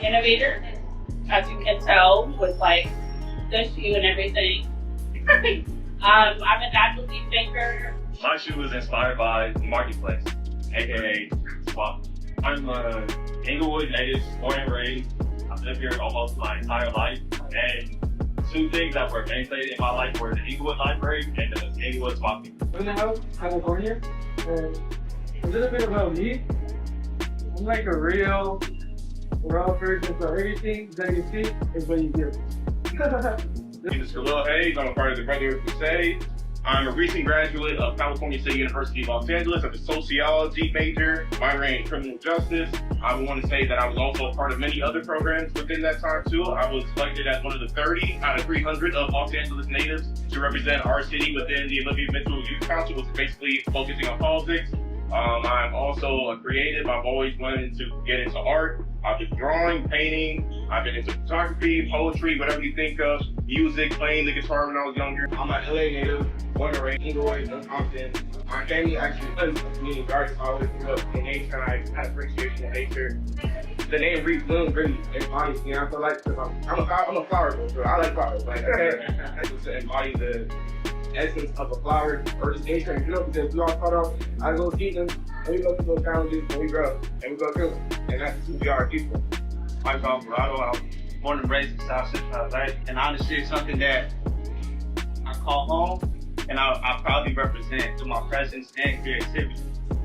innovator, as you can tell, with like the shoe and everything. I'm a natural deep thinker. My shoe is inspired by Marketplace, aka Swap. I'm a Inglewood native, born and raised. I've lived here almost my entire life, and two things that were mainstay in my life were the Inglewood Library and the Inglewood Swap Meet. I'm in the house, California, and a little bit about me. I'm like a real raw person, so everything that you see is what you do. My name is Khalil Hayes. I'm a part of the Brotherhood Crusade. I'm a recent graduate of California State University of Los Angeles. I'm a sociology major, minoring in criminal justice. I want to say that I was also a part of many other programs within that time too. I was selected as one of the 30 out of 300 of Los Angeles natives to represent our city within the Olivia Mitchell Youth Council, which is basically focusing on politics. I'm also a creative. I've always wanted to get into art. I've been drawing, painting. I've been into photography, poetry, whatever you think of. Music, playing the guitar when I was younger. I'm an LA native, born and raised in Inglewood, in Compton. My family actually lives in community artists. I always grew up in nature and I had appreciation of nature. The name Reed Bloom really embodies me. I feel like I'm a flower girl. I like flowers. Like, just to embody the essence of a flower or just nature in general, because we all start off out of those seasons and we go through those challenges and we grow and we go through them. And that's who we are, people. Mike Alvarado. I was born and raised in South Central LA, and honestly, it's something that I call home, and I proudly represent through my presence and creativity.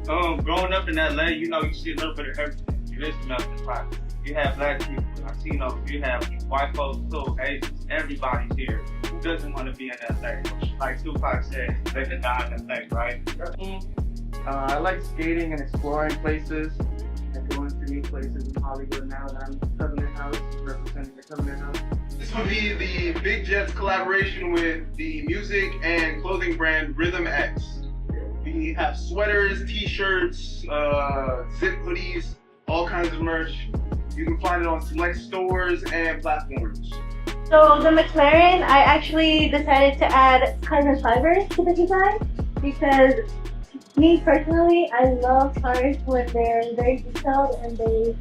Growing up in LA, you know, you see a little bit of everything. You listen to the product. You have black people, Latinos, you have white folks too, Asians, everybody's here. Who doesn't want to be in LA? Like Tupac said, they can die in LA, right? I like skating and exploring places and going to new places in Hollywood now that I'm Covenant House, representing the Covenant House. This would be the Big Jets collaboration with the music and clothing brand Rhythm X. We have sweaters, t-shirts, zip hoodies, all kinds of merch. You can find it on select stores and platforms. So the McLaren, I actually decided to add carbon fiber to the design because me personally, I love cars when they're very detailed and they.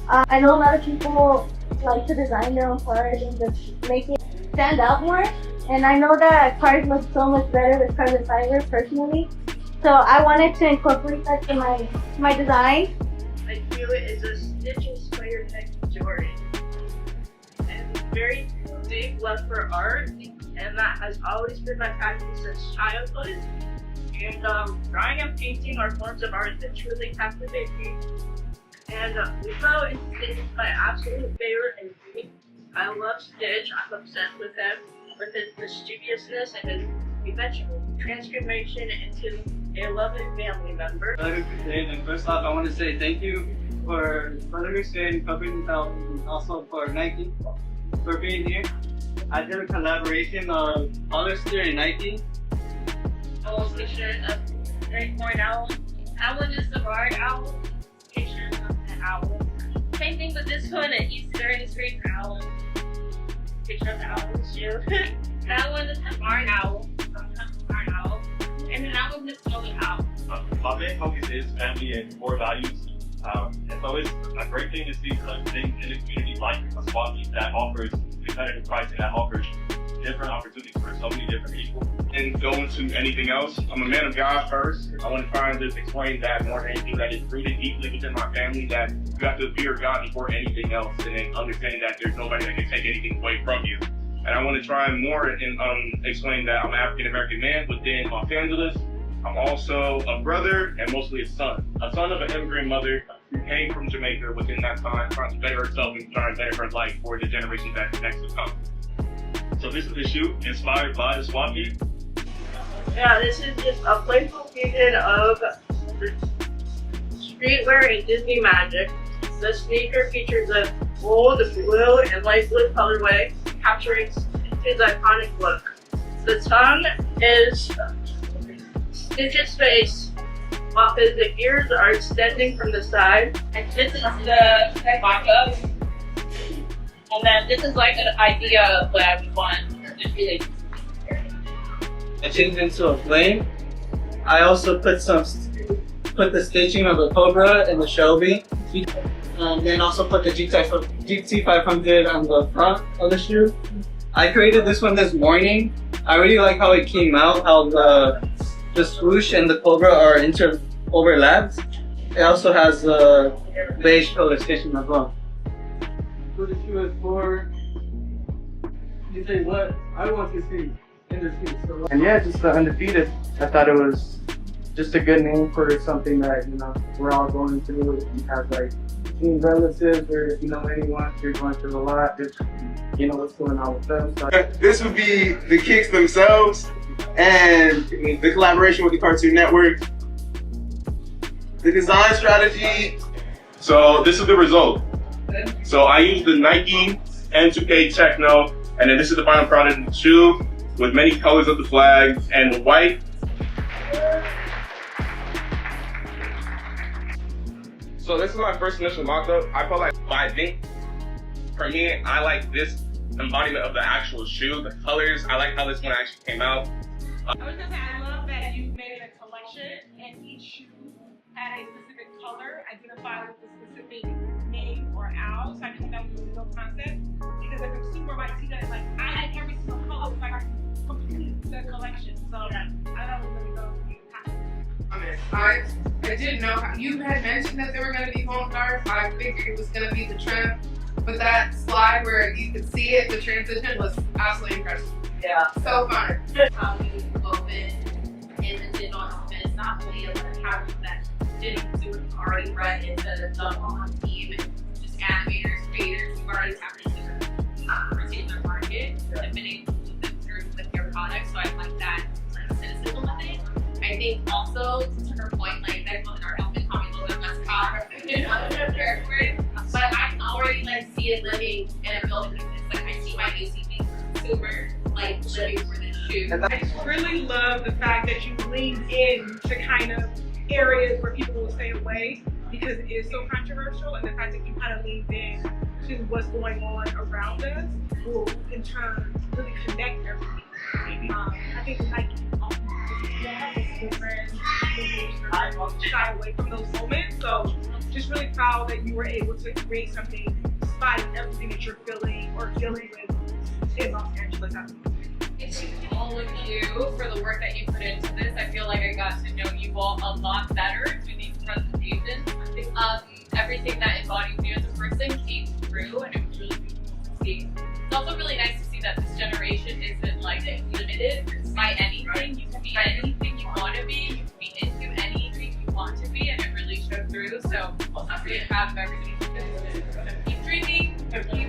I know a lot of people like to design their own cars and just make it stand out more. And I know that cars look so much better with carbon fiber personally. So I wanted to incorporate that to my design. I feel it is a Stitch inspired type of Jordan. And very big love for art, and that has always been my passion since childhood. And drawing and painting are forms of art that truly captivate me. And Rico and Stitch is my absolute favorite and dream. I love Stitch. I'm obsessed with him, with his mischievousness and his eventual transformation into a loving family member. And first off, I want to say thank you for Brotherhood Crusade, Covenant House, and also for Nike for being here. I did a collaboration of Hollister and Nike. Owl t-shirt of Great Horned Owl. Owl is the barred owl. Picture of an owl. Same thing with this one at Easter and it's Great Owl. Picture of the owl's shoe. That one is the barn owl. Barn owl. And then that one is the golden owl. My main focus is family and core values. And so it's a great thing to see things in the community like a Swap Meet that offers competitive pricing, that offers different opportunities for so many different people. And go into anything else. I'm a man of God first. I want to try and just explain that more than anything, that is rooted deeply within my family, that you have to fear God before anything else, and then understanding that there's nobody that can take anything away from you. And I want to try more and explain that I'm an African American man within Los Angeles. I'm also a brother and mostly a son of an immigrant mother who came from Jamaica within that time, trying to better herself and trying to better her life for the generations that next to come. So this is the shoe inspired by the Swap Meet. Yeah, this is just a playful fusion of streetwear and Disney magic. The sneaker features a bold blue and light blue colorway, capturing his iconic look. The tongue is Stitch's face, while his ears are extending from the side. And this is the mock-up. And then this is like an idea of what I would want to be like. I changed into a flame. I also put the stitching of the Cobra and the Shelby. and then also put the GT500 on the front of the shoe. I created this one this morning. I really like how it came out, how the swoosh and the Cobra are overlapped. It also has the beige color stitching as well. Who the shoe is for? You say what I want to see in the shoe. So, and yeah, just the Undefeated. I thought it was just a good name for something that, you know, we're all going through. If you have like teen relatives or if you know anyone, you're going through a lot, just, you know what's going on with them. So This would be the kicks themselves and the collaboration with the Cartoon Network. The design strategy. So this is the result. So I used the Nike N2K Techno, and then this is the final product of the shoe with many colors of the flag and white. So this is my first initial mock-up. I felt like, I think for me, I like this embodiment of the actual shoe, the colors. I like how this one actually came out. I was gonna say, I love that you made it a collection and each shoe had a specific color identified with a specific name or owl. So I think that was a real concept because the consumer might see that as like, I like every single color, so I can complete the collection. So I thought it was really good. I didn't know how, you had mentioned that they were going to be foam cars. I figured it was going to be the trim, but that slide where you could see it, the transition was absolutely impressive. Yeah. So fun. How we open in the digital element. It's not really like having that digital consumer already bred into the on team and just animators, creators who already tapped into the particular market and been able to put them through with your product. So I like that cynicism of it. I think also, to her point, like that in our outfit probably a little bit mascot in other territories, but I can already like see it living in a building like this. Like I see my ACV consumer like living for this shoe. I really love the fact that you leaned in to kind of areas where people will stay away because it is so controversial, and the fact that you kind of leaned in to what's going on around us will in turn really connect everything. I think Nike shy away from those moments, so just really proud that you were able to create something despite everything that you're feeling or dealing with in Los Angeles. Thank you all of you for the work that you put into this. I feel like I got to know you all a lot better through these presentations. Everything that embodies you as a person came through, and it was really beautiful to see. It's also really nice to see that this generation isn't like limited by anything. You can be anything you want to be. You can be into anything you want to be, and it really showed through. So I'm really proud of everything. Keep dreaming, keep